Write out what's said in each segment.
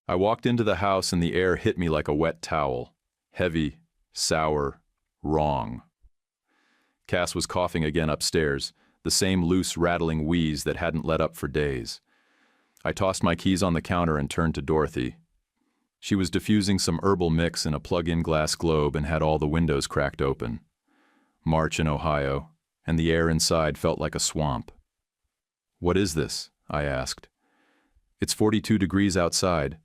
I walked into the house and the air hit me like a wet towel. Heavy, sour, wrong. Cass was coughing again upstairs, the same loose, rattling wheeze that hadn't let up for days. I tossed my keys on the counter and turned to Dorothy. She was diffusing some herbal mix in a plug-in glass globe and had all the windows cracked open. March in Ohio, and the air inside felt like a swamp. "What is this?" I asked. "It's 42 degrees outside."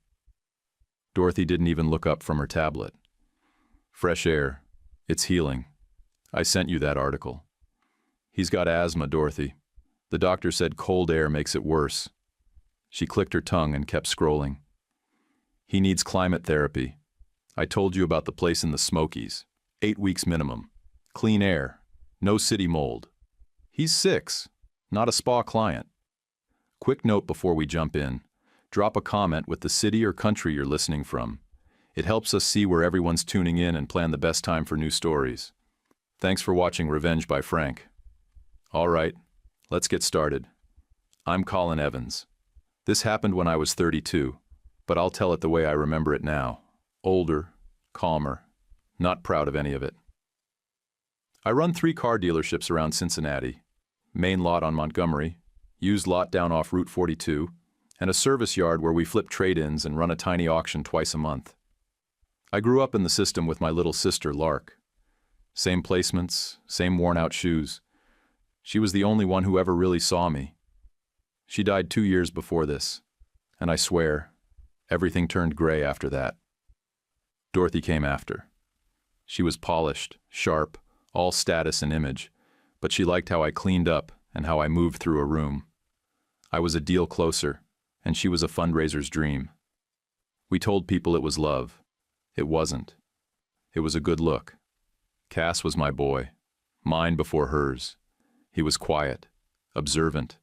Dorothy didn't even look up from her tablet. "Fresh air. It's healing. I sent you that article." "He's got asthma, Dorothy. The doctor said cold air makes it worse." She clicked her tongue and kept scrolling. "He needs climate therapy. I told you about the place in the Smokies. 8 weeks minimum. Clean air. No city mold. He's 6, not a spa client." Quick note before we jump in. Drop a comment with the city or country you're listening from. It helps us see where everyone's tuning in and plan the best time for new stories. Thanks for watching Revenge by Frank. All right, let's get started. I'm Colin Evans. This happened when I was 32, but I'll tell it the way I remember it now. Older, calmer, not proud of any of it. I run 3 car dealerships around Cincinnati. Main lot on Montgomery, used lot down off Route 42, and a service yard where we flip trade-ins and run a tiny auction twice a month. I grew up in the system with my little sister, Lark. Same placements, same worn-out shoes. She was the only one who ever really saw me. She died 2 years before this, and I swear, everything turned gray after that. Dorothy came after. She was polished, sharp, all status and image, but she liked how I cleaned up and how I moved through a room. I was a deal closer, and she was a fundraiser's dream. We told people it was love. It wasn't. It was a good look. Cass was my boy, mine before hers. He was quiet, observant,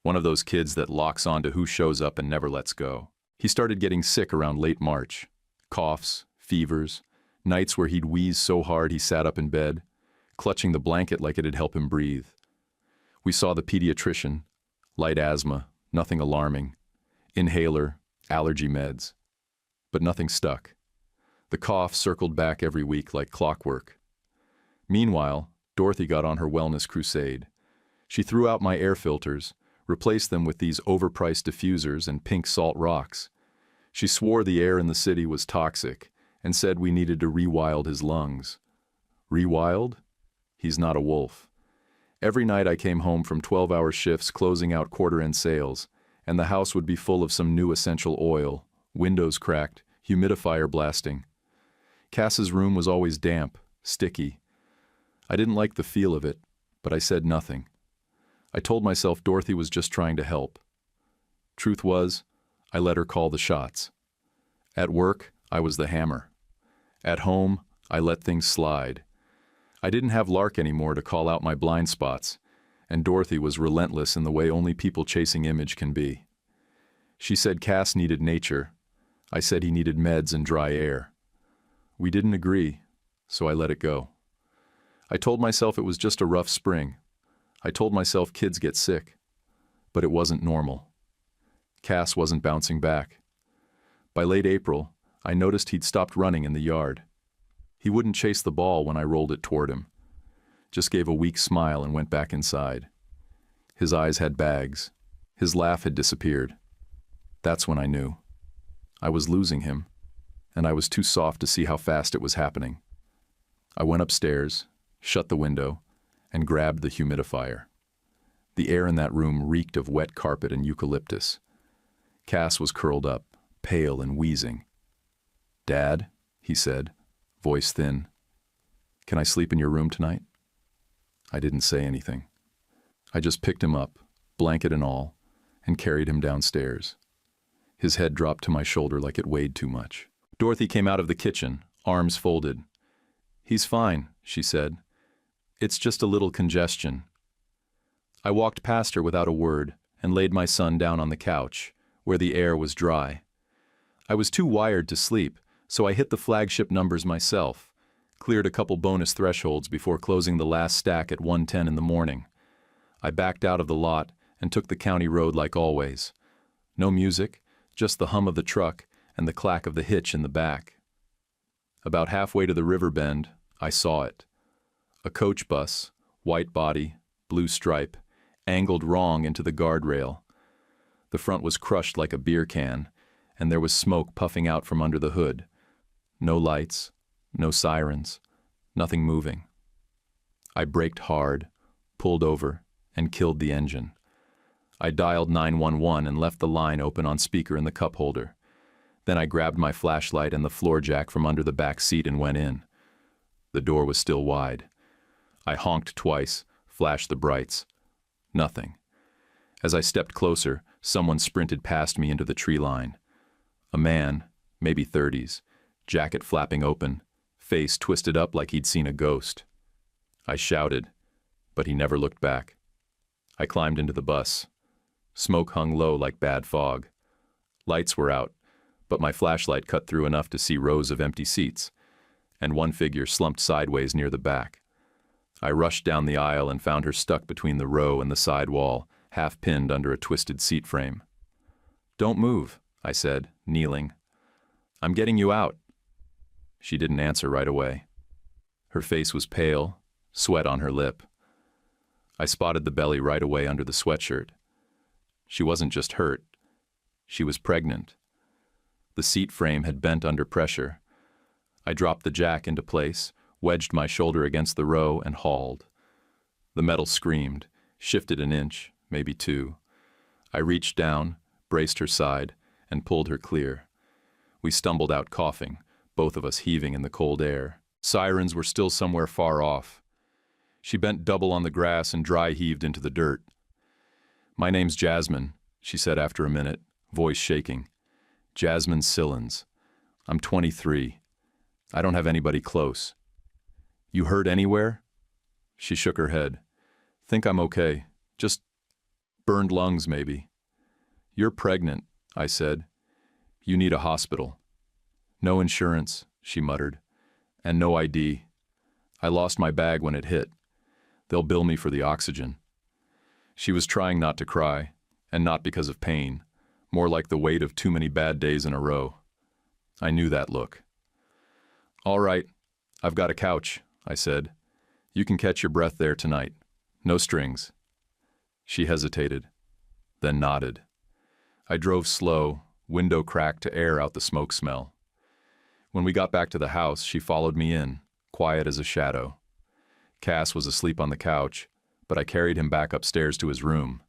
one of those kids that locks on to who shows up and never lets go. He started getting sick around late March. Coughs, fevers, nights where he'd wheeze so hard he sat up in bed, clutching the blanket like it'd help him breathe. We saw the pediatrician, light asthma, nothing alarming, inhaler, allergy meds. But nothing stuck. The cough circled back every week like clockwork. Meanwhile, Dorothy got on her wellness crusade. She threw out my air filters, replaced them with these overpriced diffusers and pink salt rocks. She swore the air in the city was toxic and said we needed to rewild his lungs. Rewild? He's not a wolf. Every night I came home from 12-hour shifts closing out quarter-end sales, and the house would be full of some new essential oil, windows cracked, humidifier blasting. Cass's room was always damp, sticky. I didn't like the feel of it, but I said nothing. I told myself Dorothy was just trying to help. Truth was, I let her call the shots. At work, I was the hammer. At home, I let things slide. I didn't have Lark anymore to call out my blind spots, and Dorothy was relentless in the way only people chasing image can be. She said Cass needed nature. I said he needed meds and dry air. We didn't agree, so I let it go. I told myself it was just a rough spring. I told myself kids get sick. But it wasn't normal. Cass wasn't bouncing back. By late April, I noticed he'd stopped running in the yard. He wouldn't chase the ball when I rolled it toward him. Just gave a weak smile and went back inside. His eyes had bags. His laugh had disappeared. That's when I knew. I was losing him, and I was too soft to see how fast it was happening. I went upstairs, shut the window, and grabbed the humidifier. The air in that room reeked of wet carpet and eucalyptus. Cass was curled up, pale and wheezing. "Dad," he said, voice thin, "can I sleep in your room tonight?" I didn't say anything. I just picked him up, blanket and all, and carried him downstairs. His head dropped to my shoulder like it weighed too much. Dorothy came out of the kitchen, arms folded. "He's fine," she said. "It's just a little congestion." I walked past her without a word and laid my son down on the couch, where the air was dry. I was too wired to sleep, so I hit the flagship numbers myself, cleared a couple bonus thresholds before closing the last stack at 1:10 in the morning. I backed out of the lot and took the county road like always. No music, just the hum of the truck and the clack of the hitch in the back. About halfway to the river bend, I saw it. A coach bus, white body, blue stripe, angled wrong into the guardrail. The front was crushed like a beer can, and there was smoke puffing out from under the hood. No lights, no sirens, nothing moving. I braked hard, pulled over, and killed the engine. I dialed 911 and left the line open on speaker in the cup holder. Then I grabbed my flashlight and the floor jack from under the back seat and went in. The door was still wide. I honked twice, flashed the brights. Nothing. As I stepped closer, someone sprinted past me into the tree line. A man, maybe 30s, jacket flapping open, face twisted up like he'd seen a ghost. I shouted, but he never looked back. I climbed into the bus. Smoke hung low like bad fog. Lights were out, but my flashlight cut through enough to see rows of empty seats, and one figure slumped sideways near the back. I rushed down the aisle and found her stuck between the row and the side wall, half pinned under a twisted seat frame. "Don't move," I said, kneeling. "I'm getting you out." She didn't answer right away. Her face was pale, sweat on her lip. I spotted the belly right away under the sweatshirt. She wasn't just hurt. She was pregnant. The seat frame had bent under pressure. I dropped the jack into place, wedged my shoulder against the row, and hauled. The metal screamed, shifted an inch, maybe two. I reached down, braced her side, and pulled her clear. We stumbled out coughing, both of us heaving in the cold air. Sirens were still somewhere far off. She bent double on the grass and dry heaved into the dirt. "My name's Jasmine," she said after a minute, voice shaking. "Jasmine Sillins. I'm 23. I don't have anybody close." "You hurt anywhere?" She shook her head. "Think I'm okay. Just burned lungs, maybe." "You're pregnant," I said. "You need a hospital." "No insurance," she muttered, "and no ID. I lost my bag when it hit. They'll bill me for the oxygen." She was trying not to cry, and not because of pain, more like the weight of too many bad days in a row. I knew that look. "All right, I've got a couch," I said. "You can catch your breath there tonight. No strings." She hesitated, then nodded. I drove slow, window cracked to air out the smoke smell. When we got back to the house, she followed me in, quiet as a shadow. Cass was asleep on the couch, but I carried him back upstairs to his room.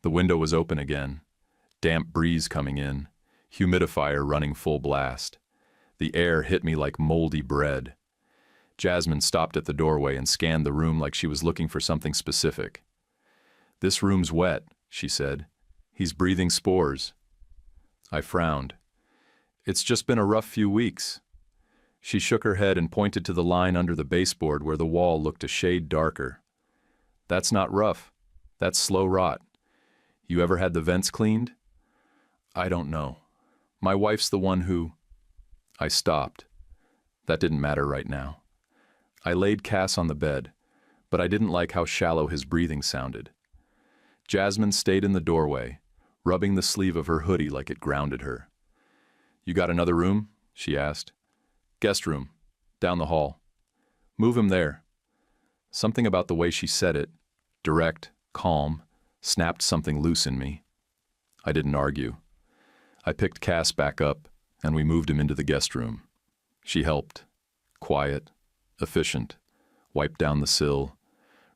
The window was open again, damp breeze coming in, humidifier running full blast. The air hit me like moldy bread. Jasmine stopped at the doorway and scanned the room like she was looking for something specific. "This room's wet," she said. "He's breathing spores." I frowned. "It's just been a rough few weeks." She shook her head and pointed to the line under the baseboard where the wall looked a shade darker. "That's not rough. That's slow rot. You ever had the vents cleaned?" "I don't know. My wife's the one who—" I stopped. That didn't matter right now. I laid Cass on the bed, but I didn't like how shallow his breathing sounded. Jasmine stayed in the doorway, rubbing the sleeve of her hoodie like it grounded her. "You got another room?" she asked. "Guest room, down the hall." "Move him there." Something about the way she said it, direct, calm, snapped something loose in me. I didn't argue. I picked Cass back up, and we moved him into the guest room. She helped. Quiet, efficient, wiped down the sill,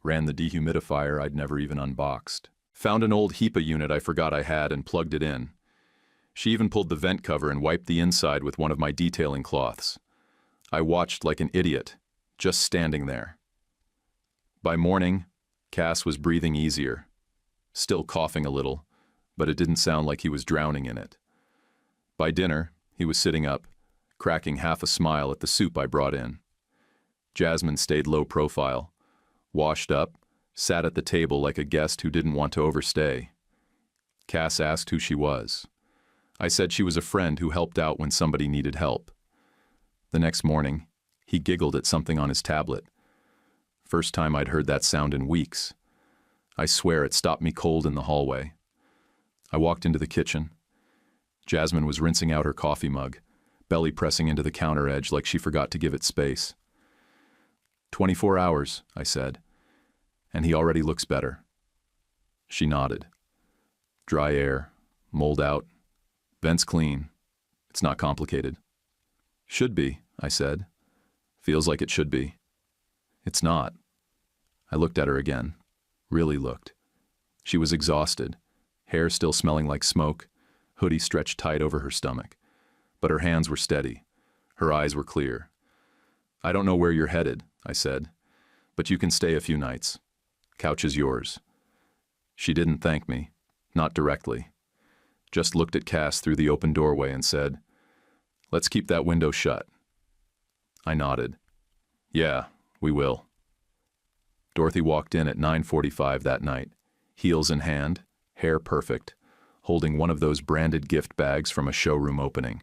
ran the dehumidifier I'd never even unboxed. Found an old HEPA unit I forgot I had and plugged it in. She even pulled the vent cover and wiped the inside with one of my detailing cloths. I watched like an idiot, just standing there. By morning, Cass was breathing easier, still coughing a little, but it didn't sound like he was drowning in it. By dinner, he was sitting up, cracking half a smile at the soup I brought in. Jasmine stayed low profile, washed up, sat at the table like a guest who didn't want to overstay. Cass asked who she was. I said she was a friend who helped out when somebody needed help. The next morning, he giggled at something on his tablet. First time I'd heard that sound in weeks. I swear it stopped me cold in the hallway. I walked into the kitchen. Jasmine was rinsing out her coffee mug, belly pressing into the counter edge like she forgot to give it space. 24 hours, I said, and he already looks better. She nodded. Dry air, mold out, vents clean. It's not complicated. Should be, I said. Feels like it should be. It's not. I looked at her again. Really looked. She was exhausted, hair still smelling like smoke, hoodie stretched tight over her stomach. But her hands were steady. Her eyes were clear. I don't know where you're headed, I said, but you can stay a few nights. Couch is yours. She didn't thank me, not directly. Just looked at Cass through the open doorway and said, "Let's keep that window shut." I nodded. "Yeah, we will." Dorothy walked in at 9:45 that night, heels in hand, hair perfect, holding one of those branded gift bags from a showroom opening.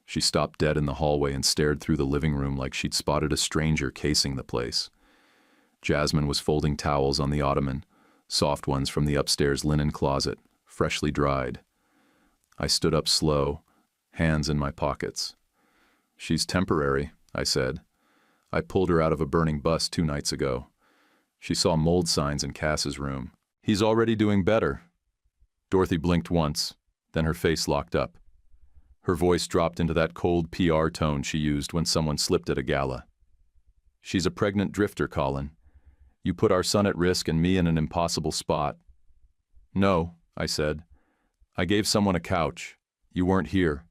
She stopped dead in the hallway and stared through the living room like she'd spotted a stranger casing the place. Jasmine was folding towels on the ottoman, soft ones from the upstairs linen closet, freshly dried. I stood up slow, hands in my pockets. "She's temporary," I said. "I pulled her out of a burning bus 2 nights ago. She saw mold signs in Cass's room. He's already doing better." Dorothy blinked once, then her face locked up. Her voice dropped into that cold PR tone she used when someone slipped at a gala. "She's a pregnant drifter, Colin. You put our son at risk and me in an impossible spot." "No," I said. "I gave someone a couch. You weren't here.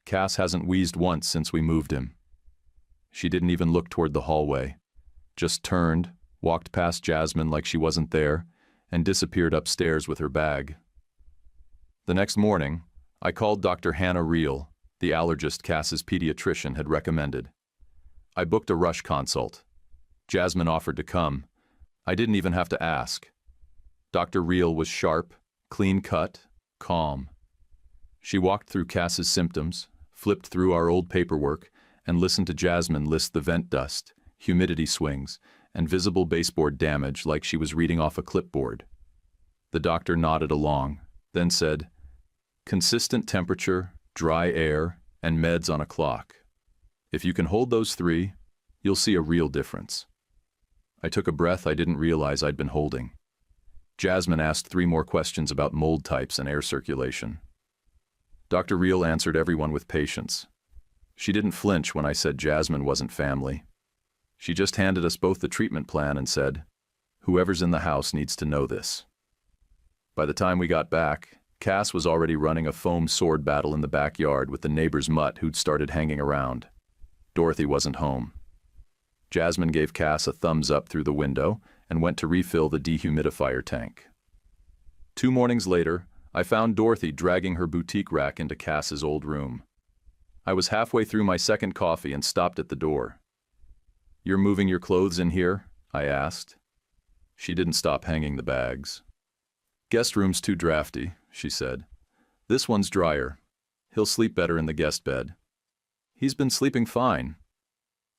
Cass hasn't wheezed once since we moved him." She didn't even look toward the hallway. Just turned, walked past Jasmine like she wasn't there, and disappeared upstairs with her bag. The next morning, I called Dr. Hannah Reel, the allergist Cass's pediatrician had recommended. I booked a rush consult. Jasmine offered to come. I didn't even have to ask. Dr. Reel was sharp, clean-cut, calm. She walked through Cass's symptoms, flipped through our old paperwork, and listened to Jasmine list the vent dust, humidity swings, and visible baseboard damage like she was reading off a clipboard. The doctor nodded along, then said, "Consistent temperature, dry air, and meds on a clock. If you can hold those 3, you'll see a real difference." I took a breath I didn't realize I'd been holding. Jasmine asked 3 more questions about mold types and air circulation. Dr. Reel answered everyone with patience. She didn't flinch when I said Jasmine wasn't family. She just handed us both the treatment plan and said, "Whoever's in the house needs to know this." By the time we got back, Cass was already running a foam sword battle in the backyard with the neighbor's mutt who'd started hanging around. Dorothy wasn't home. Jasmine gave Cass a thumbs up through the window and went to refill the dehumidifier tank. 2 mornings later, I found Dorothy dragging her boutique rack into Cass's old room. I was halfway through my second coffee and stopped at the door. "You're moving your clothes in here?" I asked. She didn't stop hanging the bags. "Guest room's too drafty," she said. "This one's drier. He'll sleep better in the guest bed." "He's been sleeping fine."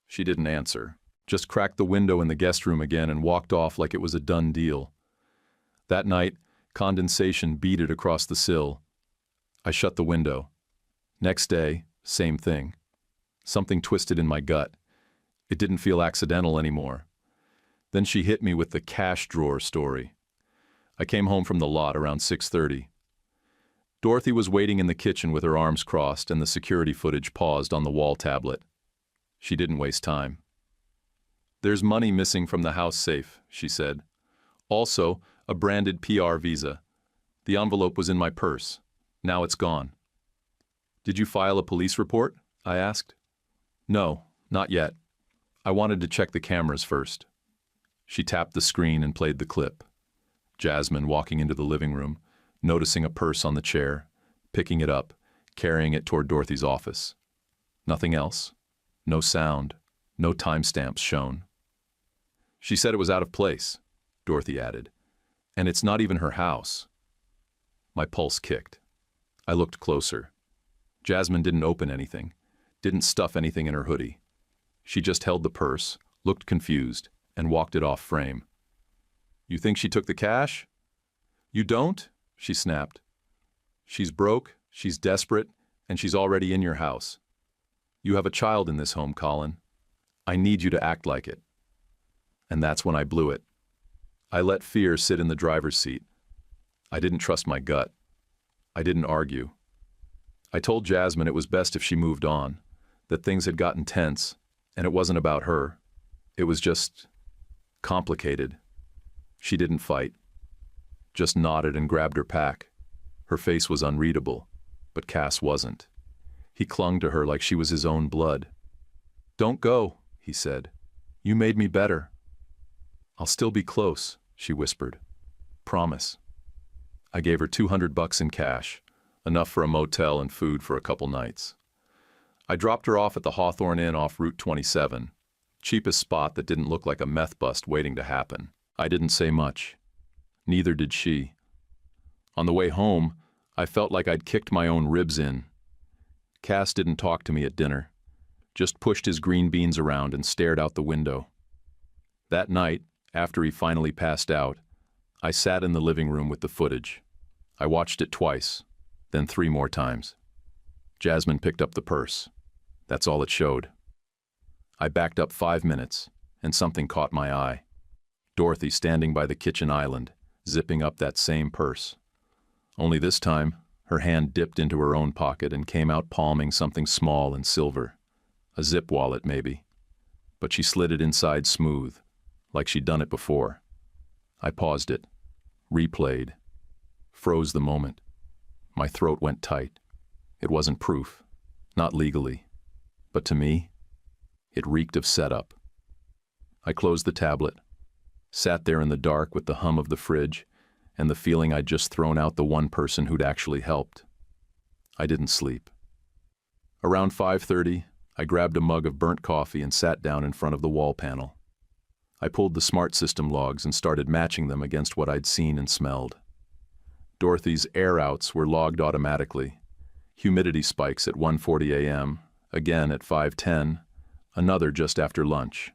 She didn't answer, just cracked the window in the guest room again and walked off like it was a done deal. That night, condensation beaded across the sill. I shut the window. Next day, same thing. Something twisted in my gut. It didn't feel accidental anymore. Then she hit me with the cash drawer story. I came home from the lot around 6:30. Dorothy was waiting in the kitchen with her arms crossed and the security footage paused on the wall tablet. She didn't waste time. "There's money missing from the house safe," she said. "Also, a branded PR visa. The envelope was in my purse. Now it's gone." "Did you file a police report?" I asked. "No, not yet. I wanted to check the cameras first." She tapped the screen and played the clip. Jasmine walking into the living room, noticing a purse on the chair, picking it up, carrying it toward Dorothy's office. Nothing else. No sound. No timestamps shown. "She said it was out of place," Dorothy added. "And it's not even her house." My pulse kicked. I looked closer. Jasmine didn't open anything, didn't stuff anything in her hoodie. She just held the purse, looked confused, and walked it off frame. "You think she took the cash?" "You don't?" she snapped. "She's broke, She's desperate, and she's already in your house. You have a child in this home, Colin. I need you to act like it. And that's when I blew it. I let fear sit in the driver's seat. I didn't trust my gut. I didn't argue. I told Jasmine it was best if she moved on, that things had gotten tense, and it wasn't about her. It was just complicated. She didn't fight, just nodded and grabbed her pack. Her face was unreadable, but Cass wasn't. He clung to her like she was his own blood. "Don't go," he said. "You made me better." "I'll still be close," she whispered. "Promise." I gave her $200 in cash, enough for a motel and food for a couple nights. I dropped her off at the Hawthorne Inn off Route 27, cheapest spot that didn't look like a meth bust waiting to happen. I didn't say much. Neither did she. On the way home, I felt like I'd kicked my own ribs in. Cass didn't talk to me at dinner, just pushed his green beans around and stared out the window. That night, after he finally passed out, I sat in the living room with the footage. I watched it twice, then 3 more times. Jasmine picked up the purse. That's all it showed. I backed up 5 minutes, and something caught my eye. Dorothy standing by the kitchen island, zipping up that same purse. Only this time, her hand dipped into her own pocket and came out palming something small and silver. A zip wallet, maybe. But she slid it inside smooth, like she'd done it before. I paused it, replayed, froze the moment. My throat went tight. It wasn't proof, not legally. But to me, it reeked of setup. I closed the tablet, sat there in the dark with the hum of the fridge and the feeling I'd just thrown out the one person who'd actually helped. I didn't sleep. Around 5:30, I grabbed a mug of burnt coffee and sat down in front of the wall panel. I pulled the smart system logs and started matching them against what I'd seen and smelled. Dorothy's air outs were logged automatically. Humidity spikes at 1:40 a.m., again at 5:10, another just after lunch.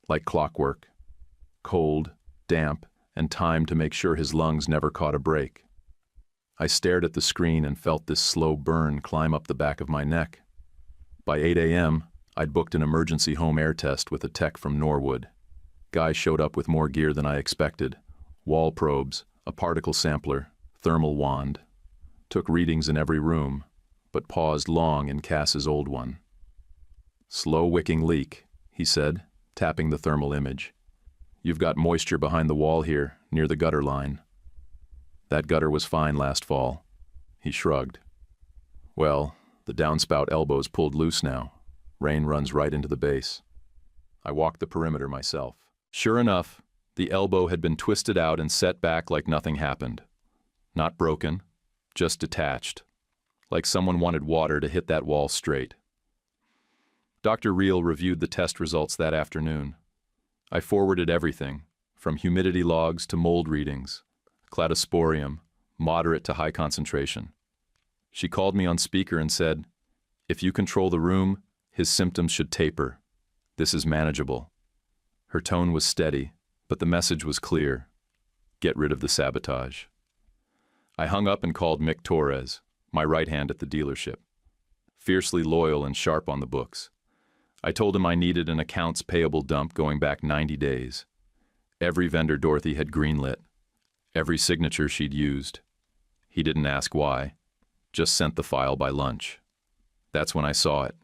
Like clockwork. Cold, damp, and timed to make sure his lungs never caught a break. I stared at the screen and felt this slow burn climb up the back of my neck. By 8 a.m., I'd booked an emergency home air test with a tech from Norwood. Guy showed up with more gear than I expected. Wall probes, a particle sampler, thermal wand. Took readings in every room, but paused long in Cass's old one. "Slow wicking leak," he said, tapping the thermal image. "You've got moisture behind the wall here, near the gutter line." "That gutter was fine last fall." He shrugged. "Well, the downspout elbow's pulled loose now. Rain runs right into the base." I walked the perimeter myself. Sure enough, the elbow had been twisted out and set back like nothing happened. Not broken, just detached, like someone wanted water to hit that wall straight. Dr. Reel reviewed the test results that afternoon. I forwarded everything, from humidity logs to mold readings, cladosporium, moderate to high concentration. She called me on speaker and said, "If you control the room, his symptoms should taper. This is manageable." Her tone was steady, but the message was clear. Get rid of the sabotage. I hung up and called Mick Torres, my right hand at the dealership. Fiercely loyal and sharp on the books. I told him I needed an accounts payable dump going back 90 days. Every vendor Dorothy had greenlit. Every signature she'd used. He didn't ask why, just sent the file by lunch. That's when I saw it.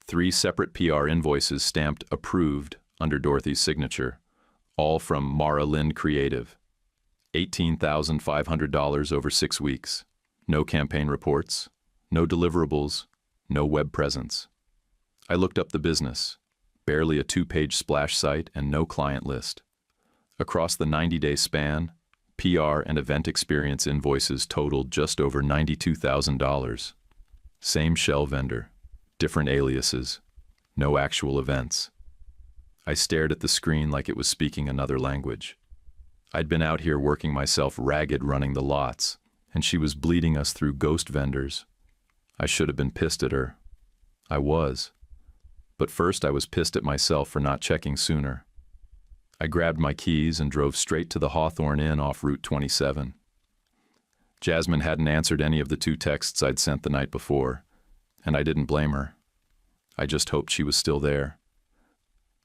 3 separate PR invoices stamped approved under Dorothy's signature, all from Mara Lind Creative. $18,500 over 6 weeks. No campaign reports, no deliverables, no web presence. I looked up the business. Barely a 2-page splash site and no client list. Across the 90-day span, PR and event experience invoices totaled just over $92,000. Same shell vendor, different aliases, no actual events. I stared at the screen like it was speaking another language. I'd been out here working myself ragged running the lots, and she was bleeding us through ghost vendors. I should have been pissed at her. I was. But first I was pissed at myself for not checking sooner. I grabbed my keys and drove straight to the Hawthorne Inn off Route 27. Jasmine hadn't answered any of the 2 texts I'd sent the night before, and I didn't blame her. I just hoped she was still there.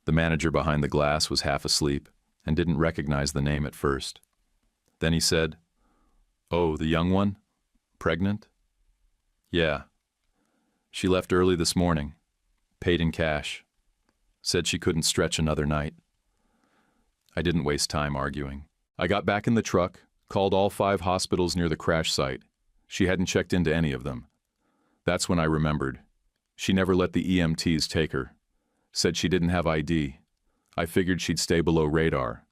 The manager behind the glass was half asleep and didn't recognize the name at first. Then he said, "Oh, the young one? Pregnant?" "Yeah. She left early this morning. Paid in cash. Said she couldn't stretch another night." I didn't waste time arguing. I got back in the truck, called all 5 hospitals near the crash site. She hadn't checked into any of them. That's when I remembered. She never let the EMTs take her. Said she didn't have ID. I figured she'd stay below radar.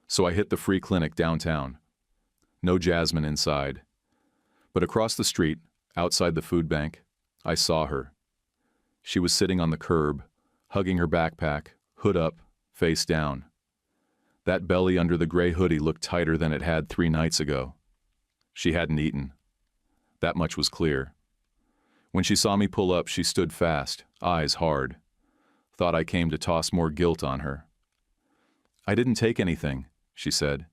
So I hit the free clinic downtown. No Jasmine inside. But across the street, outside the food bank, I saw her. She was sitting on the curb, hugging her backpack, hood up, face down. That belly under the gray hoodie looked tighter than it had 3 nights ago. She hadn't eaten. That much was clear. When she saw me pull up, she stood fast, eyes hard. Thought I came to toss more guilt on her. "I didn't take anything," she said.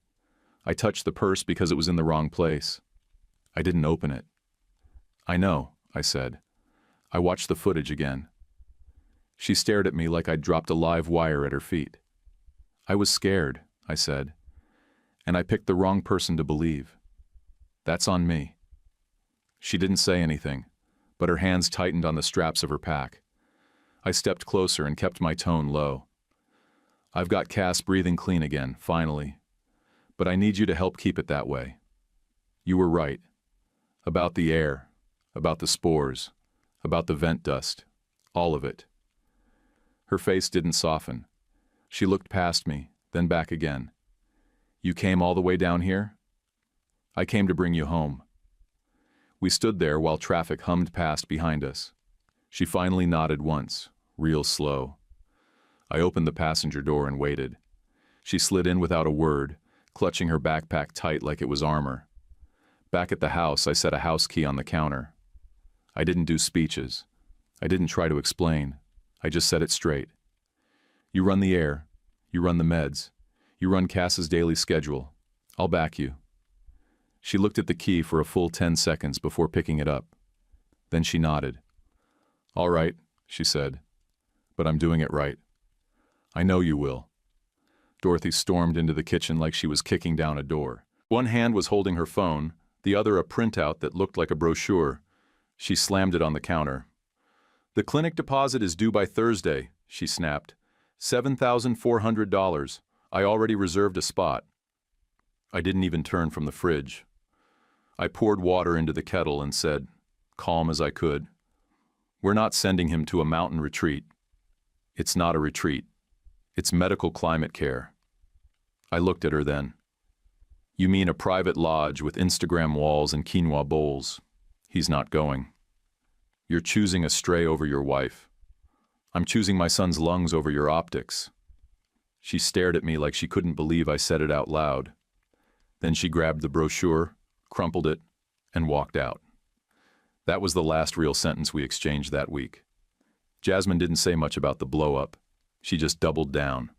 "I touched the purse because it was in the wrong place. I didn't open it." "I know," I said. I watched the footage again. She stared at me like I'd dropped a live wire at her feet. "I was scared," I said, "and I picked the wrong person to believe. That's on me." She didn't say anything, but her hands tightened on the straps of her pack. I stepped closer and kept my tone low. "I've got Cass breathing clean again, finally. But I need you to help keep it that way. You were right. About the air, about the spores, about the vent dust, all of it." Her face didn't soften. She looked past me, then back again. "You came all the way down here?" "I came to bring you home." We stood there while traffic hummed past behind us. She finally nodded once, real slow. I opened the passenger door and waited. She slid in without a word, clutching her backpack tight like it was armor. Back at the house, I set a house key on the counter. I didn't do speeches. I didn't try to explain. I just said it straight. "You run the air. You run the meds. You run Cass's daily schedule. I'll back you." She looked at the key for a full 10 seconds before picking it up. Then she nodded. "All right," she said. "But I'm doing it right." "I know you will." Dorothy stormed into the kitchen like she was kicking down a door. One hand was holding her phone, the other a printout that looked like a brochure. She slammed it on the counter. "The clinic deposit is due by Thursday," she snapped. $7,400. I already reserved a spot." I didn't even turn from the fridge. I poured water into the kettle and said, calm as I could, "We're not sending him to a mountain retreat. It's not a retreat. It's medical climate care." I looked at her then. "You mean a private lodge with Instagram walls and quinoa bowls? He's not going. You're choosing a stray over your wife. I'm choosing my son's lungs over your optics." She stared at me like she couldn't believe I said it out loud. Then she grabbed the brochure, crumpled it, and walked out. That was the last real sentence we exchanged that week. Jasmine didn't say much about the blow-up. She just doubled down,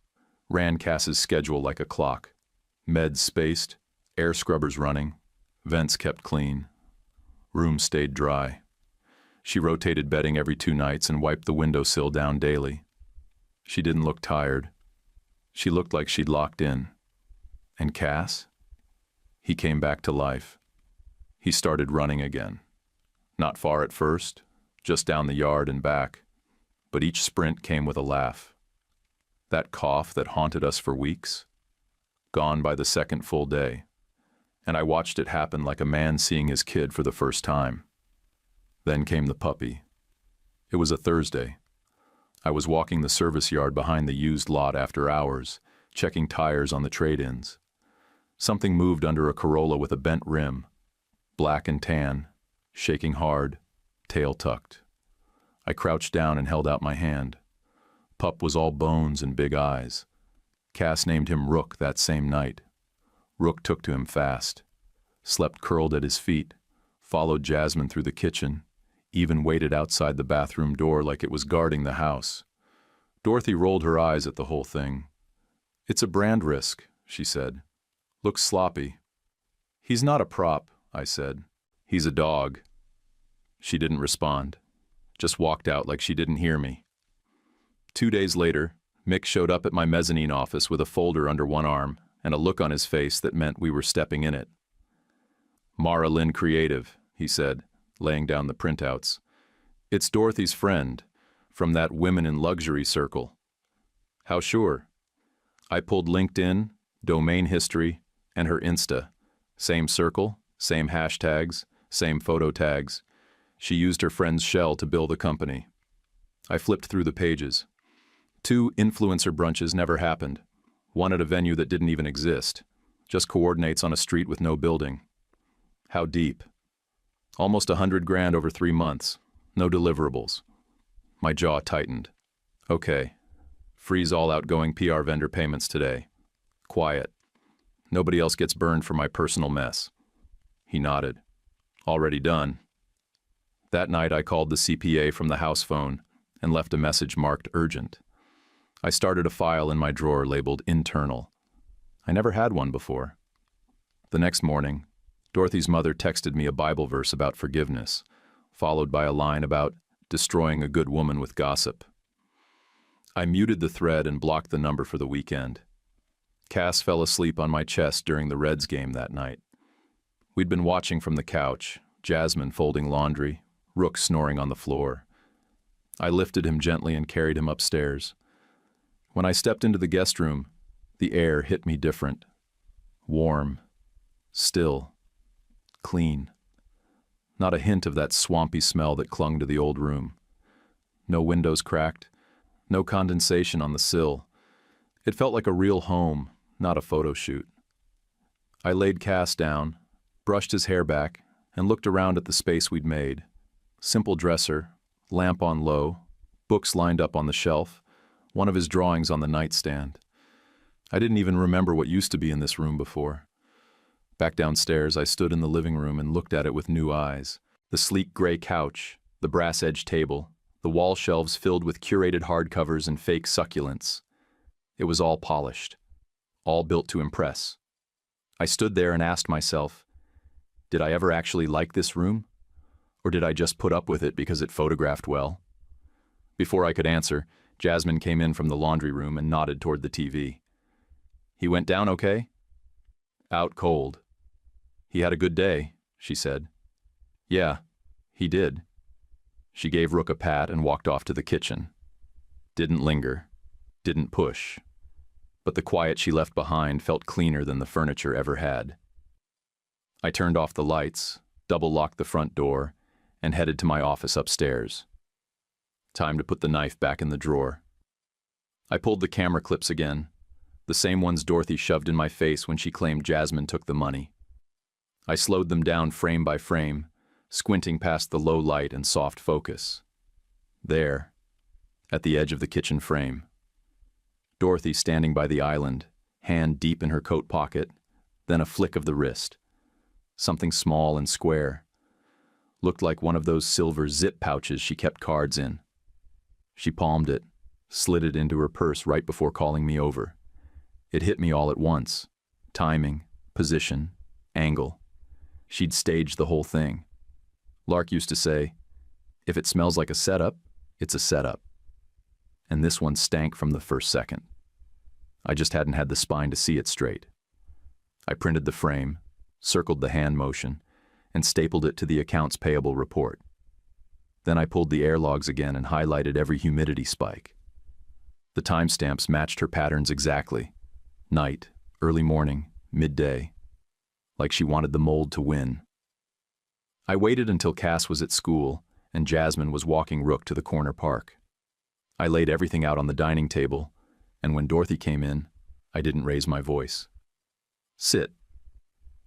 ran Cass's schedule like a clock. Meds spaced, air scrubbers running, vents kept clean, rooms stayed dry. She rotated bedding every 2 nights and wiped the windowsill down daily. She didn't look tired. She looked like she'd locked in. And Cass? He came back to life. He started running again. Not far at first, just down the yard and back, but each sprint came with a laugh. That cough that haunted us for weeks, gone by the second full day, and I watched it happen like a man seeing his kid for the first time. Then came the puppy. It was a Thursday. I was walking the service yard behind the used lot after hours, checking tires on the trade-ins. Something moved under a Corolla with a bent rim, black and tan, shaking hard, tail tucked. I crouched down and held out my hand. Pup was all bones and big eyes. Cass named him Rook that same night. Rook took to him fast, slept curled at his feet, followed Jasmine through the kitchen, even waited outside the bathroom door like it was guarding the house. Dorothy rolled her eyes at the whole thing. "It's a brand risk," she said. "Looks sloppy." "He's not a prop," I said. He's a dog. She didn't respond, just walked out like she didn't hear me. 2 days later, Mick showed up at my mezzanine office with a folder under one arm and a look on his face that meant we were stepping in it. Mara Lynn Creative, he said, laying down the printouts. It's Dorothy's friend, from that Women in Luxury circle. How sure? I pulled LinkedIn, domain history, and her Insta. Same circle, same hashtags, same photo tags. She used her friend's shell to build the company. I flipped through the pages. 2 influencer brunches never happened. One at a venue that didn't even exist. Just coordinates on a street with no building. How deep? Almost $100,000 over 3 months. No deliverables. My jaw tightened. Okay. Freeze all outgoing PR vendor payments today. Quiet. Nobody else gets burned for my personal mess. He nodded. Already done. That night I called the CPA from the house phone and left a message marked urgent. I started a file in my drawer labeled internal. I never had one before. The next morning, Dorothy's mother texted me a Bible verse about forgiveness, followed by a line about destroying a good woman with gossip. I muted the thread and blocked the number for the weekend. Cass fell asleep on my chest during the Reds game that night. We'd been watching from the couch, Jasmine folding laundry, Rook snoring on the floor. I lifted him gently and carried him upstairs. When I stepped into the guest room, the air hit me different. Warm, still, clean. Not a hint of that swampy smell that clung to the old room. No windows cracked, no condensation on the sill. It felt like a real home, not a photo shoot. I laid Cass down, brushed his hair back, and looked around at the space we'd made. Simple dresser, lamp on low, books lined up on the shelf, one of his drawings on the nightstand. I didn't even remember what used to be in this room before. Back downstairs, I stood in the living room and looked at it with new eyes. The sleek gray couch, the brass-edged table, the wall shelves filled with curated hardcovers and fake succulents. It was all polished, all built to impress. I stood there and asked myself, did I ever actually like this room? Or did I just put up with it because it photographed well? Before I could answer, Jasmine came in from the laundry room and nodded toward the TV. He went down okay? Out cold. He had a good day, she said. Yeah, he did. She gave Rook a pat and walked off to the kitchen. Didn't linger, didn't push. But the quiet she left behind felt cleaner than the furniture ever had. I turned off the lights, double-locked the front door, and headed to my office upstairs. Time to put the knife back in the drawer. I pulled the camera clips again, the same ones Dorothy shoved in my face when she claimed Jasmine took the money. I slowed them down frame by frame, squinting past the low light and soft focus. There, at the edge of the kitchen frame. Dorothy standing by the island, hand deep in her coat pocket, then a flick of the wrist. Something small and square. Looked like one of those silver zip pouches she kept cards in. She palmed it, slid it into her purse right before calling me over. It hit me all at once. Timing, position, angle. She'd staged the whole thing. Lark used to say, if it smells like a setup, it's a setup. And this one stank from the first second. I just hadn't had the spine to see it straight. I printed the frame, circled the hand motion, and stapled it to the accounts payable report. Then I pulled the air logs again and highlighted every humidity spike. The timestamps matched her patterns exactly. Night, early morning, midday. Like she wanted the mold to win. I waited until Cass was at school and Jasmine was walking Rook to the corner park. I laid everything out on the dining table, and when Dorothy came in, I didn't raise my voice. Sit.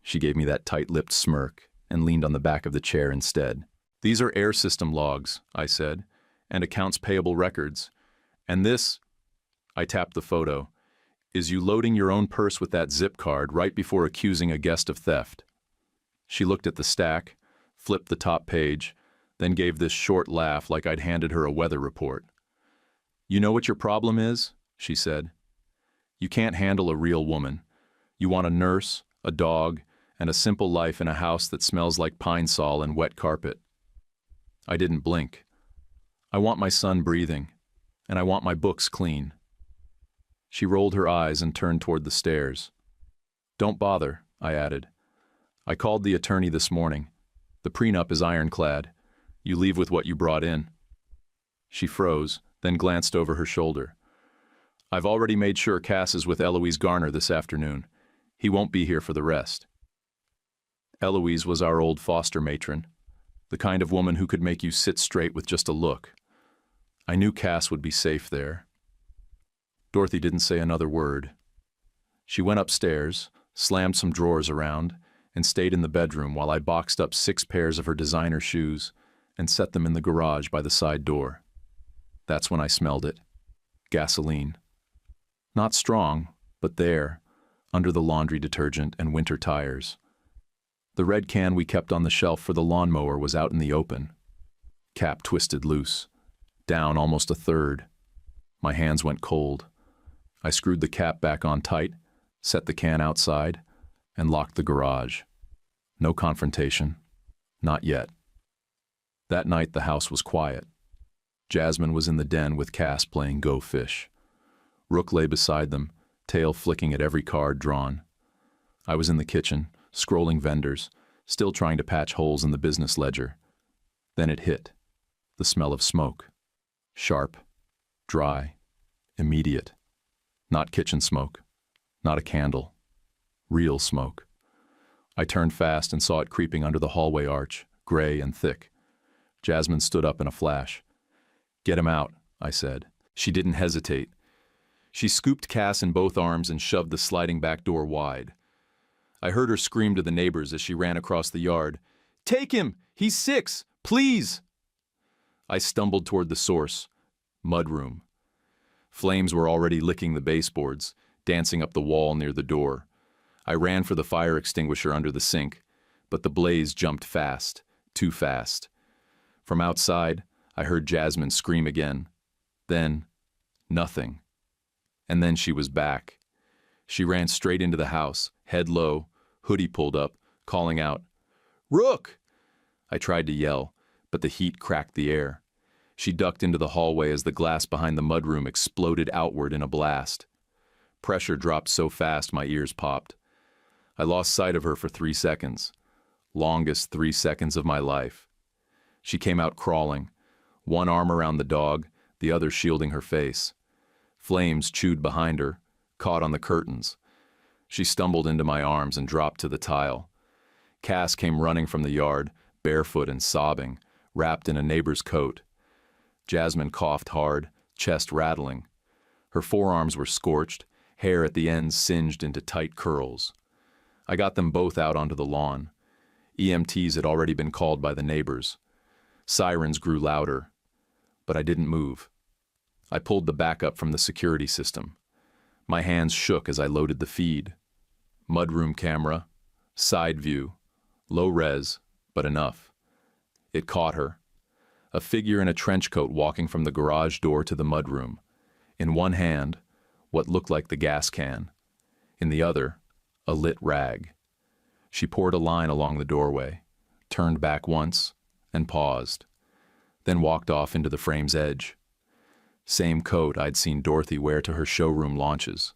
She gave me that tight-lipped smirk and leaned on the back of the chair instead. These are air system logs, I said, and accounts payable records. And this, I tapped the photo, is you loading your own purse with that zip card right before accusing a guest of theft. She looked at the stack, flipped the top page, then gave this short laugh like I'd handed her a weather report. You know what your problem is? She said. You can't handle a real woman. You want a nurse, a dog, and a simple life in a house that smells like pine sol and wet carpet. I didn't blink. I want my son breathing, and I want my books clean. She rolled her eyes and turned toward the stairs. Don't bother, I added. I called the attorney this morning. The prenup is ironclad. You leave with what you brought in. She froze, then glanced over her shoulder. I've already made sure Cass is with Eloise Garner this afternoon. He won't be here for the rest. Eloise was our old foster matron, the kind of woman who could make you sit straight with just a look. I knew Cass would be safe there. Dorothy didn't say another word. She went upstairs, slammed some drawers around, and stayed in the bedroom while I boxed up 6 pairs of her designer shoes and set them in the garage by the side door. That's when I smelled it. Gasoline. Not strong, but there, under the laundry detergent and winter tires. The red can we kept on the shelf for the lawnmower was out in the open. Cap twisted loose, down almost a third. My hands went cold. I screwed the cap back on tight, set the can outside, and locked the garage. No confrontation. Not yet. That night the house was quiet. Jasmine was in the den with Cass playing Go Fish. Rook lay beside them, tail flicking at every card drawn. I was in the kitchen, scrolling vendors, still trying to patch holes in the business ledger. Then it hit. The smell of smoke. Sharp, dry, immediate. Not kitchen smoke. Not a candle. Real smoke. I turned fast and saw it creeping under the hallway arch, gray and thick. Jasmine stood up in a flash. Get him out, I said. She didn't hesitate. She scooped Cass in both arms and shoved the sliding back door wide. I heard her scream to the neighbors as she ran across the yard. Take him! He's 6! Please! I stumbled toward the source. Mudroom. Flames were already licking the baseboards, dancing up the wall near the door. I ran for the fire extinguisher under the sink, but the blaze jumped fast, too fast. From outside, I heard Jasmine scream again. Then, nothing. And then she was back. She ran straight into the house, head low, hoodie pulled up, calling out, Rook! I tried to yell, but the heat cracked the air. She ducked into the hallway as the glass behind the mudroom exploded outward in a blast. Pressure dropped so fast my ears popped. I lost sight of her for 3 seconds. Longest 3 seconds of my life. She came out crawling, one arm around the dog, the other shielding her face. Flames chewed behind her, caught on the curtains. She stumbled into my arms and dropped to the tile. Cass came running from the yard, barefoot and sobbing, wrapped in a neighbor's coat. Jasmine coughed hard, chest rattling. Her forearms were scorched, hair at the ends singed into tight curls. I got them both out onto the lawn. EMTs had already been called by the neighbors. Sirens grew louder, but I didn't move. I pulled the backup from the security system. My hands shook as I loaded the feed. Mudroom camera, side view, low res, but enough. It caught her. A figure in a trench coat walking from the garage door to the mudroom. In one hand, what looked like the gas can. In the other, a lit rag. She poured a line along the doorway, turned back once, and paused, then walked off into the frame's edge. Same coat I'd seen Dorothy wear to her showroom launches.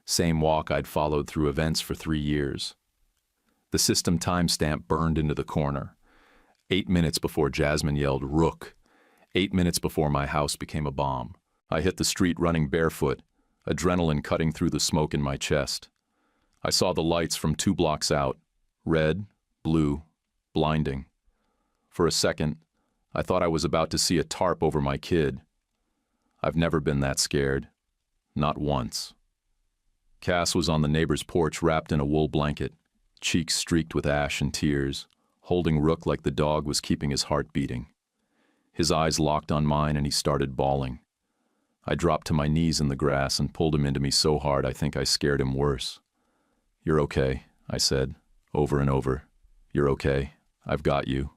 Same walk I'd followed through events for 3 years. The system timestamp burned into the corner. 8 minutes before Jasmine yelled, Rook. 8 minutes before my house became a bomb. I hit the street running barefoot, adrenaline cutting through the smoke in my chest. I saw the lights from 2 blocks out, red, blue, blinding. For a second, I thought I was about to see a tarp over my kid. I've never been that scared. Not once. Cass was on the neighbor's porch wrapped in a wool blanket, cheeks streaked with ash and tears, holding Rook like the dog was keeping his heart beating. His eyes locked on mine and he started bawling. I dropped to my knees in the grass and pulled him into me so hard I think I scared him worse. You're okay, I said, over and over. You're okay. I've got you.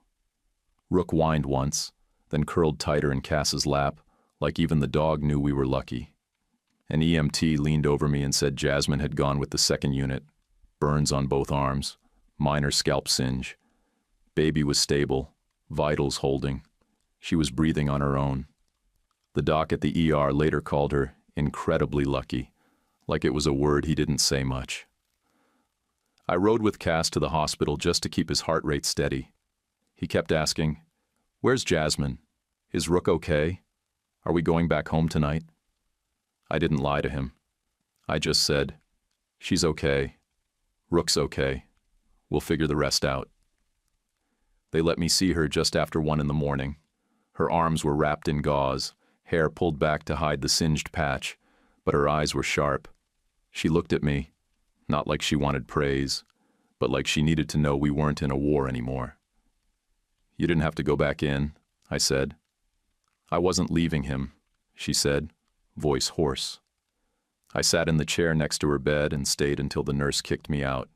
Rook whined once, then curled tighter in Cass's lap, like even the dog knew we were lucky. An EMT leaned over me and said Jasmine had gone with the 2nd unit, burns on both arms, Minor scalp singe. Baby was stable, vitals holding. She was breathing on her own. The doc at the ER later called her incredibly lucky, like it was a word he didn't say much. I rode with Cass to the hospital just to keep his heart rate steady. He kept asking, "Where's Jasmine? Is Rook okay? Are we going back home tonight?" I didn't lie to him. I just said, "She's okay. Rook's okay. We'll figure the rest out." They let me see her just after 1 in the morning. Her arms were wrapped in gauze, hair pulled back to hide the singed patch, but her eyes were sharp. She looked at me, not like she wanted praise, but like she needed to know we weren't in a war anymore. "You didn't have to go back in," I said. "I wasn't leaving him," she said, voice hoarse. I sat in the chair next to her bed and stayed until the nurse kicked me out.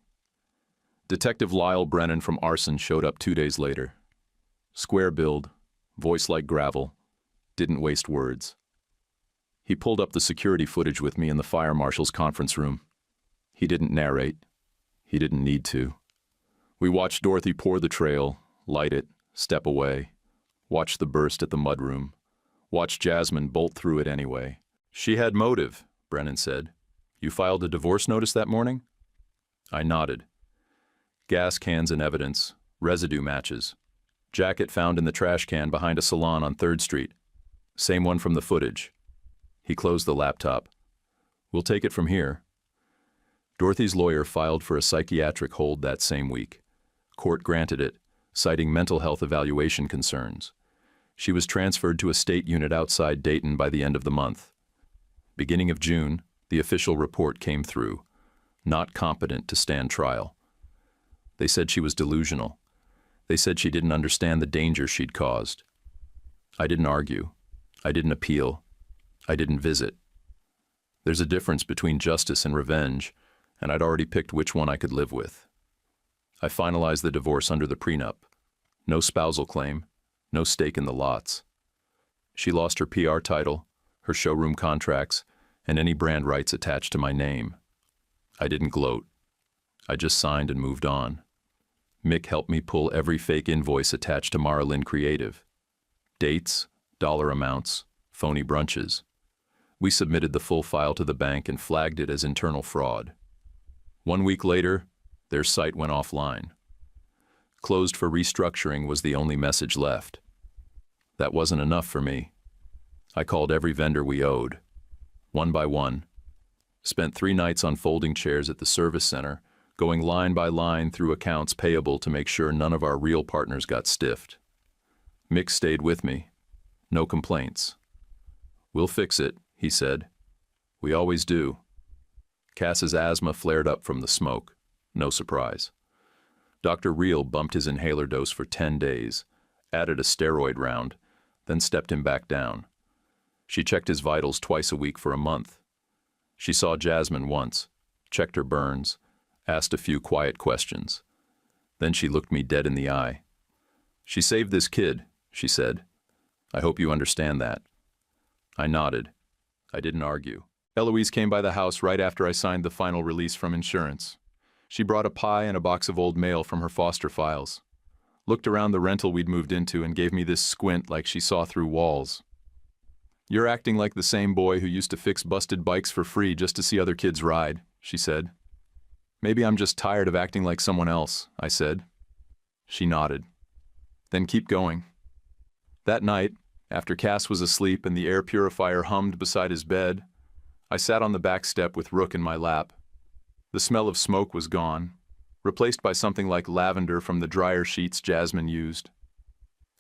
Detective Lyle Brennan from Arson showed up 2 days later. Square build, voice like gravel, didn't waste words. He pulled up the security footage with me in the fire marshal's conference room. He didn't narrate. He didn't need to. We watched Dorothy pour the trail, light it, step away, watch the burst at the mudroom, watch Jasmine bolt through it anyway. "She had motive," Brennan said. "You filed a divorce notice that morning?" I nodded. Gas cans and evidence, residue matches. Jacket found in the trash can behind a salon on 3rd Street. Same one from the footage. He closed the laptop. "We'll take it from here." Dorothy's lawyer filed for a psychiatric hold that same week. Court granted it, citing mental health evaluation concerns. She was transferred to a state unit outside Dayton by the end of the month. Beginning of June, the official report came through. Not competent to stand trial. They said she was delusional. They said she didn't understand the danger she'd caused. I didn't argue. I didn't appeal. I didn't visit. There's a difference between justice and revenge, and I'd already picked which one I could live with. I finalized the divorce under the prenup. No spousal claim, no stake in the lots. She lost her PR title, her showroom contracts, and any brand rights attached to my name. I didn't gloat. I just signed and moved on. Mick helped me pull every fake invoice attached to Marlin Creative. Dates, dollar amounts, phony brunches. We submitted the full file to the bank and flagged it as internal fraud. 1 week later, their site went offline. Closed for restructuring was the only message left. That wasn't enough for me. I called every vendor we owed, one by one. Spent 3 nights on folding chairs at the service center, going line by line through accounts payable to make sure none of our real partners got stiffed. Mick stayed with me. No complaints. "We'll fix it," he said. "We always do." Cass's asthma flared up from the smoke. No surprise. Dr. Reel bumped his inhaler dose for 10 days, added a steroid round, then stepped him back down. She checked his vitals twice a week for a month. She saw Jasmine once, checked her burns, asked a few quiet questions. Then she looked me dead in the eye. "She saved this kid," she said. "I hope you understand that." I nodded. I didn't argue. Eloise came by the house right after I signed the final release from insurance. She brought a pie and a box of old mail from her foster files. Looked around the rental we'd moved into and gave me this squint like she saw through walls. "You're acting like the same boy who used to fix busted bikes for free just to see other kids ride," she said. "Maybe I'm just tired of acting like someone else," I said. She nodded. "Then keep going." That night, after Cass was asleep and the air purifier hummed beside his bed, I sat on the back step with Rook in my lap. The smell of smoke was gone, replaced by something like lavender from the dryer sheets Jasmine used.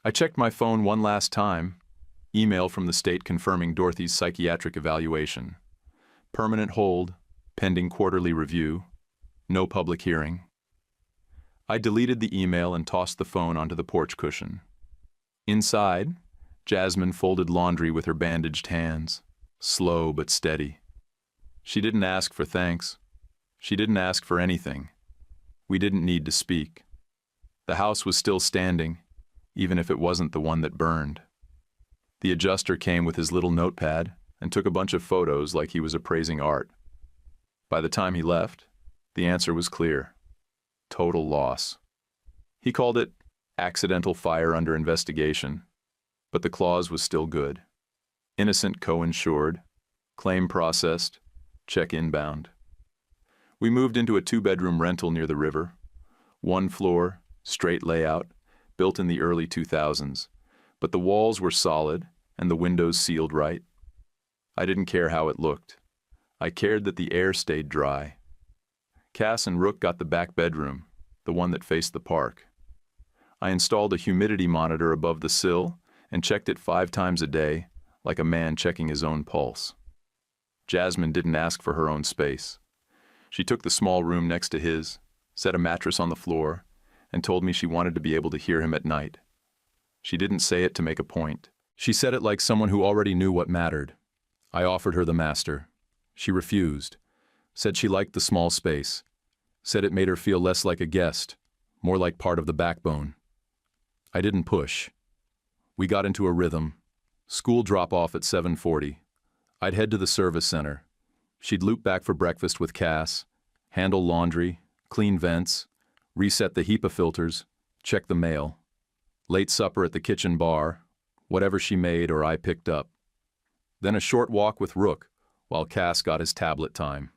I checked my phone one last time. Email from the state confirming Dorothy's psychiatric evaluation. Permanent hold, pending quarterly review, no public hearing. I deleted the email and tossed the phone onto the porch cushion. Inside, Jasmine folded laundry with her bandaged hands, slow but steady. She didn't ask for thanks. She didn't ask for anything. We didn't need to speak. The house was still standing, even if it wasn't the one that burned. The adjuster came with his little notepad and took a bunch of photos like he was appraising art. By the time he left, the answer was clear. total loss. He called it accidental fire under investigation, but the clause was still good. Innocent co-insured, claim processed, check inbound. We moved into a 2-bedroom rental near the river. 1 floor, straight layout, built in the early 2000s, but the walls were solid and the windows sealed right. I didn't care how it looked. I cared that the air stayed dry. Cass and Rook got the back bedroom, the one that faced the park. I installed a humidity monitor above the sill and checked it 5 times a day, like a man checking his own pulse. Jasmine didn't ask for her own space. She took the small room next to his, set a mattress on the floor, and told me she wanted to be able to hear him at night. She didn't say it to make a point. She said it like someone who already knew what mattered. I offered her the master. She refused, said she liked the small space, said it made her feel less like a guest, more like part of the backbone. I didn't push. We got into a rhythm. School drop-off at 7:40. I'd head to the service center. She'd loop back for breakfast with Cass, handle laundry, clean vents, reset the HEPA filters, check the mail. Late supper at the kitchen bar, whatever she made or I picked up. Then a short walk with Rook, while Cass got his tablet time.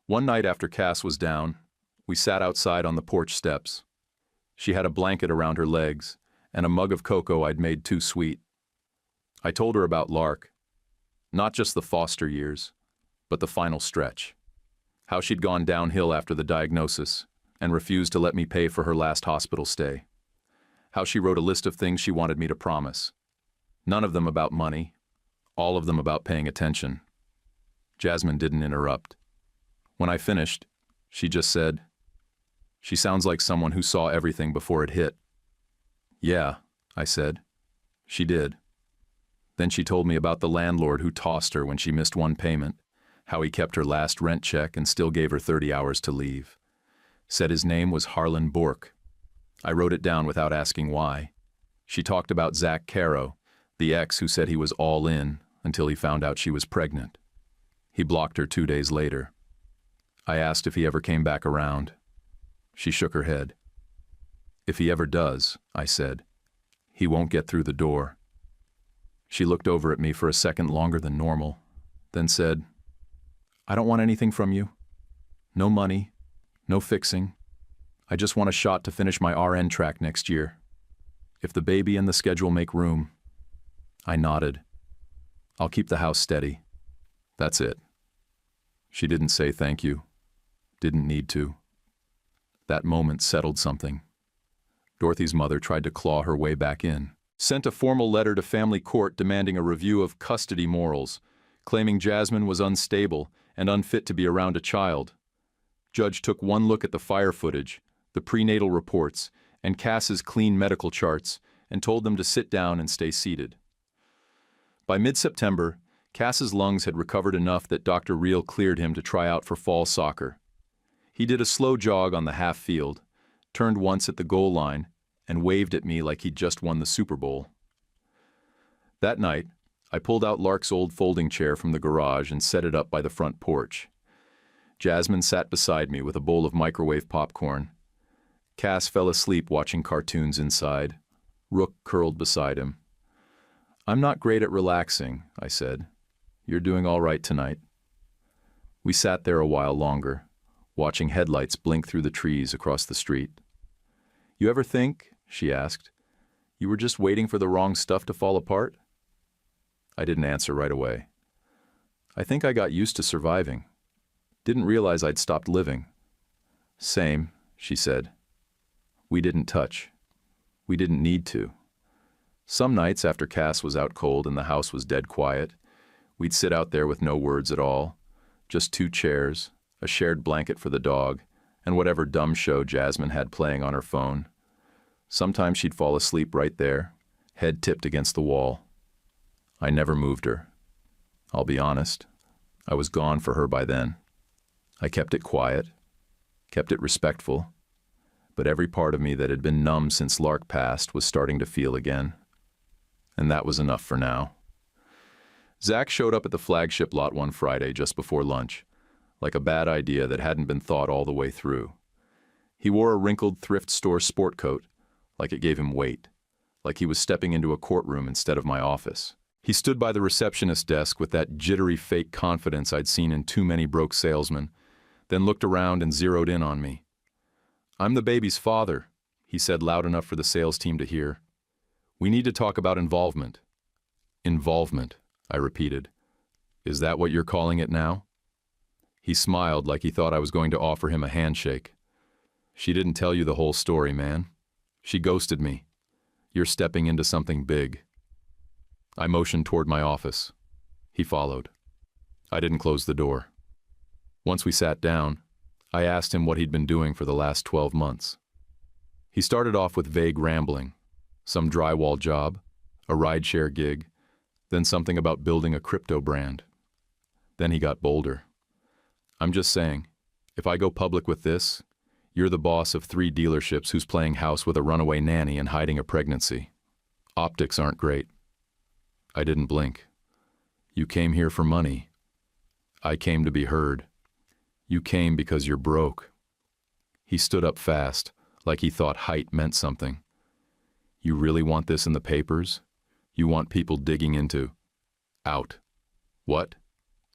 One night after Cass was down, we sat outside on the porch steps. She had a blanket around her legs and a mug of cocoa I'd made too sweet. I told her about Lark, not just the foster years, but the final stretch. How she'd gone downhill after the diagnosis and refused to let me pay for her last hospital stay. How she wrote a list of things she wanted me to promise. None of them about money, all of them about paying attention. Jasmine didn't interrupt. When I finished, she just said, "She sounds like someone who saw everything before it hit." "Yeah," I said. She did. Then she told me about the landlord who tossed her when she missed one payment, how he kept her last rent check and still gave her 30 hours to leave. Said his name was Harlan Bork. I wrote it down without asking why. She talked about Zach Caro, the ex who said he was all in until he found out she was pregnant. He blocked her 2 days later. I asked if he ever came back around. She shook her head. "If he ever does," I said, "he won't get through the door." She looked over at me for a second longer than normal, then said, "I don't want anything from you. No money, no fixing. I just want a shot to finish my RN track next year. If the baby and the schedule make room." I nodded. "I'll keep the house steady. That's it." She didn't say thank you. Didn't need to. That moment settled something. Dorothy's mother tried to claw her way back in. Sent a formal letter to family court demanding a review of custody morals, claiming Jasmine was unstable and unfit to be around a child. Judge took one look at the fire footage, the prenatal reports, and Cass's clean medical charts, and told them to sit down and stay seated. By mid-September, Cass's lungs had recovered enough that Dr. Reel cleared him to try out for fall soccer. He did a slow jog on the half field, turned once at the goal line, and waved at me like he'd just won the Super Bowl. That night, I pulled out Lark's old folding chair from the garage and set it up by the front porch. Jasmine sat beside me with a bowl of microwave popcorn. Cass fell asleep watching cartoons inside. Rook curled beside him. "I'm not great at relaxing," I said. "You're doing all right tonight." We sat there a while longer, watching headlights blink through the trees across the street. "You ever think," she asked, "you were just waiting for the wrong stuff to fall apart?" I didn't answer right away. I think I got used to surviving. Didn't realize I'd stopped living. "Same," she said. We didn't touch. We didn't need to. Some nights after Cass was out cold and the house was dead quiet, we'd sit out there with no words at all, just 2 chairs, a shared blanket for the dog, and whatever dumb show Jasmine had playing on her phone. Sometimes she'd fall asleep right there, head tipped against the wall. I never moved her. I'll be honest, I was gone for her by then. I kept it quiet, kept it respectful, but every part of me that had been numb since Lark passed was starting to feel again. And that was enough for now. Zach showed up at the flagship lot one Friday just before lunch, like a bad idea that hadn't been thought all the way through. He wore a wrinkled thrift store sport coat, like it gave him weight, like he was stepping into a courtroom instead of my office. He stood by the receptionist desk with that jittery fake confidence I'd seen in too many broke salesmen, then looked around and zeroed in on me. "I'm the baby's father," he said loud enough for the sales team to hear. "We need to talk about involvement." "Involvement," I repeated. "Is that what you're calling it now?" He smiled like he thought I was going to offer him a handshake. "She didn't tell you the whole story, man. She ghosted me. You're stepping into something big." I motioned toward my office. He followed. I didn't close the door. Once we sat down, I asked him what he'd been doing for the last 12 months. He started off with vague rambling, some drywall job, a rideshare gig, then something about building a crypto brand. Then he got bolder. "I'm just saying, if I go public with this, you're the boss of 3 dealerships who's playing house with a runaway nanny and hiding a pregnancy. Optics aren't great." I didn't blink. "You came here for money. I came to be heard. You came because you're broke." He stood up fast, like he thought height meant something. "You really want this in the papers? You want people digging into—" "Out." "What?"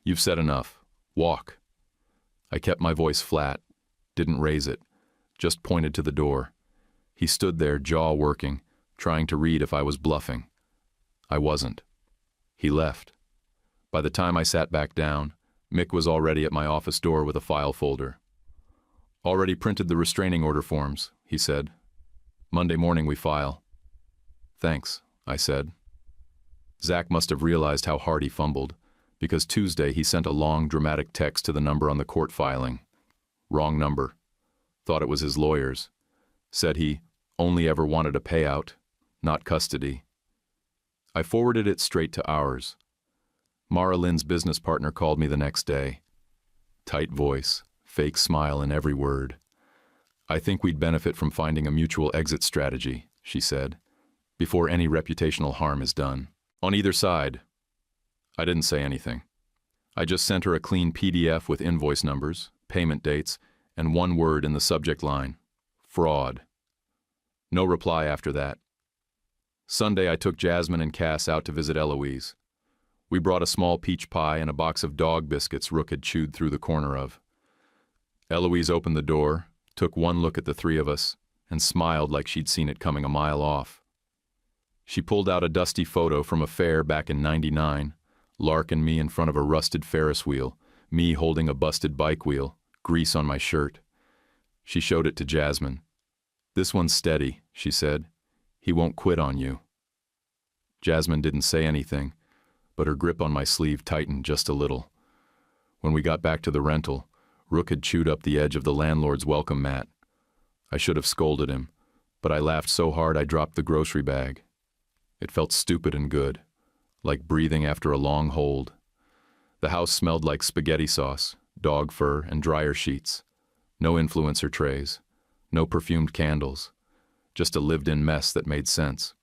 "You've said enough. Walk." I kept my voice flat, didn't raise it, just pointed to the door. He stood there, jaw working, trying to read if I was bluffing. I wasn't. He left. By the time I sat back down, Mick was already at my office door with a file folder. "Already printed the restraining order forms," he said. "Monday morning we file." "Thanks," I said. Zach must have realized how hard he fumbled, because Tuesday he sent a long, dramatic text to the number on the court filing. Wrong number. Thought it was his lawyer's. Said he only ever wanted a payout, not custody. I forwarded it straight to ours. Mara Lynn's business partner called me the next day. Tight voice, fake smile in every word. "I think we'd benefit from finding a mutual exit strategy," she said, "before any reputational harm is done. On either side." I didn't say anything. I just sent her a clean PDF with invoice numbers, payment dates, and one word in the subject line: fraud. No reply after that. Sunday I took Jasmine and Cass out to visit Eloise. We brought a small peach pie and a box of dog biscuits Rook had chewed through the corner of. Eloise opened the door, took one look at the 3 of us, and smiled like she'd seen it coming a mile off. She pulled out a dusty photo from a fair back in '99, Lark and me in front of a rusted Ferris wheel, me holding a busted bike wheel, grease on my shirt. She showed it to Jasmine. "This one's steady," she said. "He won't quit on you." Jasmine didn't say anything, but her grip on my sleeve tightened just a little. When we got back to the rental, Rook had chewed up the edge of the landlord's welcome mat. I should have scolded him, but I laughed so hard I dropped the grocery bag. It felt stupid and good, like breathing after a long hold. The house smelled like spaghetti sauce, dog fur, and dryer sheets. No influencer trays, no perfumed candles, just a lived-in mess that made sense.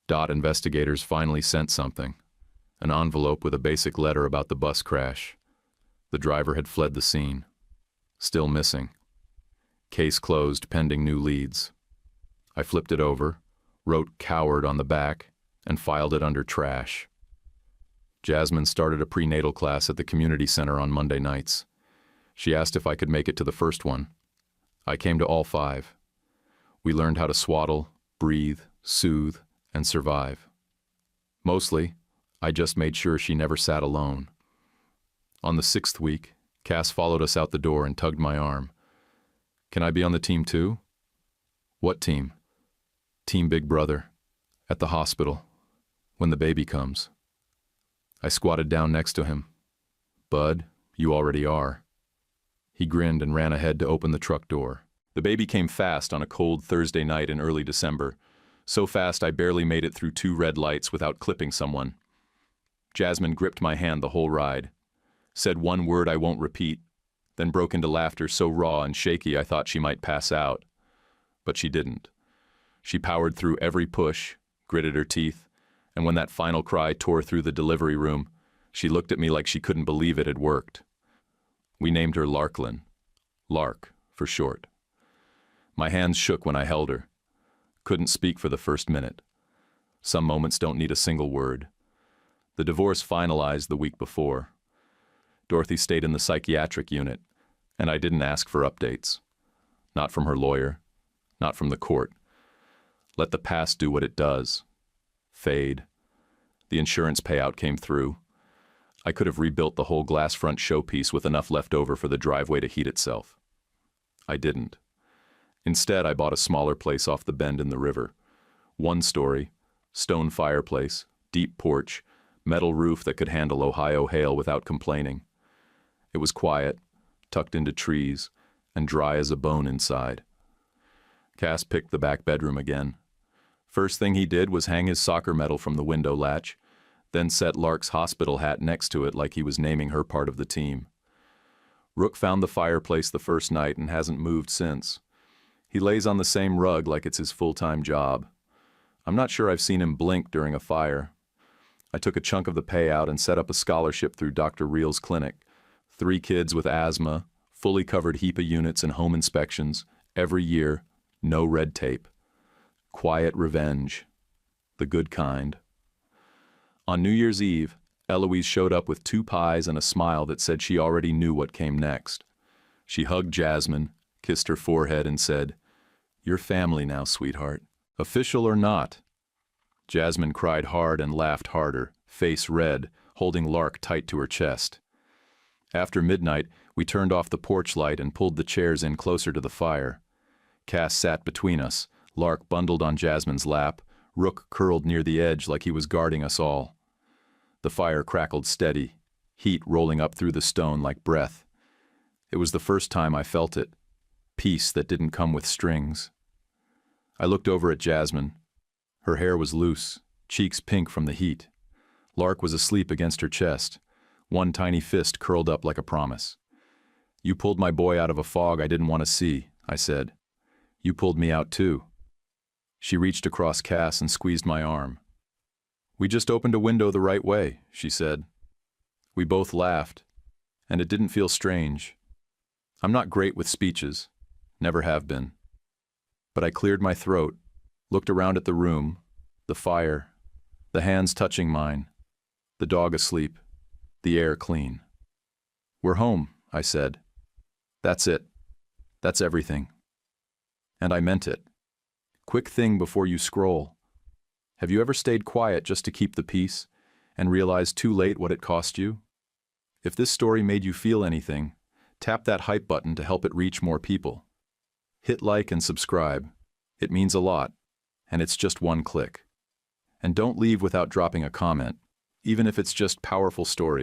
DOT investigators finally sent something. An envelope with a basic letter about the bus crash. The driver had fled the scene. Still missing. Case closed pending new leads. I flipped it over, wrote "coward" on the back, and filed it under trash. Jasmine started a prenatal class at the community center on Monday nights. She asked if I could make it to the first one. I came to all 5. We learned how to swaddle, breathe, soothe, and survive. Mostly, I just made sure she never sat alone. On the 6th week, Cass followed us out the door and tugged my arm. "Can I be on the team too?" "What team?" "Team Big Brother. At the hospital. When the baby comes." I squatted down next to him. "Bud, you already are." He grinned and ran ahead to open the truck door. The baby came fast on a cold Thursday night in early December. So fast I barely made it through 2 red lights without clipping someone. Jasmine gripped my hand the whole ride, said one word I won't repeat, then broke into laughter so raw and shaky I thought she might pass out. But she didn't. She powered through every push, gritted her teeth, and when that final cry tore through the delivery room, she looked at me like she couldn't believe it had worked. We named her Larklyn. Lark, for short. My hands shook when I held her. Couldn't speak for the first minute. Some moments don't need a single word. The divorce finalized the week before. Dorothy stayed in the psychiatric unit, and I didn't ask for updates. Not from her lawyer, not from the court. Let the past do what it does. Fade. The insurance payout came through. I could have rebuilt the whole glass front showpiece with enough left over for the driveway to heat itself. I didn't. Instead, I bought a smaller place off the bend in the river. 1 story, stone fireplace, deep porch, metal roof that could handle Ohio hail without complaining. It was quiet, tucked into trees, and dry as a bone inside. Cass picked the back bedroom again. First thing he did was hang his soccer medal from the window latch, then set Lark's hospital hat next to it like he was naming her part of the team. Rook found the fireplace the first night and hasn't moved since. He lays on the same rug like it's his full-time job. I'm not sure I've seen him blink during a fire. I took a chunk of the payout and set up a scholarship through Dr. Reel's clinic. 3 kids with asthma, fully covered HEPA units and home inspections, every year, no red tape. Quiet revenge. The good kind. On New Year's Eve, Eloise showed up with 2 pies and a smile that said she already knew what came next. She hugged Jasmine, kissed her forehead, and said, "You're family now, sweetheart. Official or not." Jasmine cried hard and laughed harder, face red, holding Lark tight to her chest. After midnight, we turned off the porch light and pulled the chairs in closer to the fire. Cass sat between us, Lark bundled on Jasmine's lap, Rook curled near the edge like he was guarding us all. The fire crackled steady, heat rolling up through the stone like breath. It was the first time I felt it. Peace that didn't come with strings. I looked over at Jasmine. Her hair was loose, cheeks pink from the heat. Lark was asleep against her chest, one tiny fist curled up like a promise. "You pulled my boy out of a fog I didn't want to see," I said. "You pulled me out too." She reached across Cass and squeezed my arm. "We just opened a window the right way," she said. We both laughed, and it didn't feel strange. I'm not great with speeches, never have been. But I cleared my throat, looked around at the room, the fire, the hands touching mine, the dog asleep, the air clean. "We're home," I said. "That's it. That's everything." And I meant it. Quick thing before you scroll. Have you ever stayed quiet just to keep the peace and realized too late what it cost you? If this story made you feel anything, tap that hype button to help it reach more people. Hit like and subscribe. It means a lot, and it's just 1 click. And don't leave without dropping a comment, even if it's just powerful story.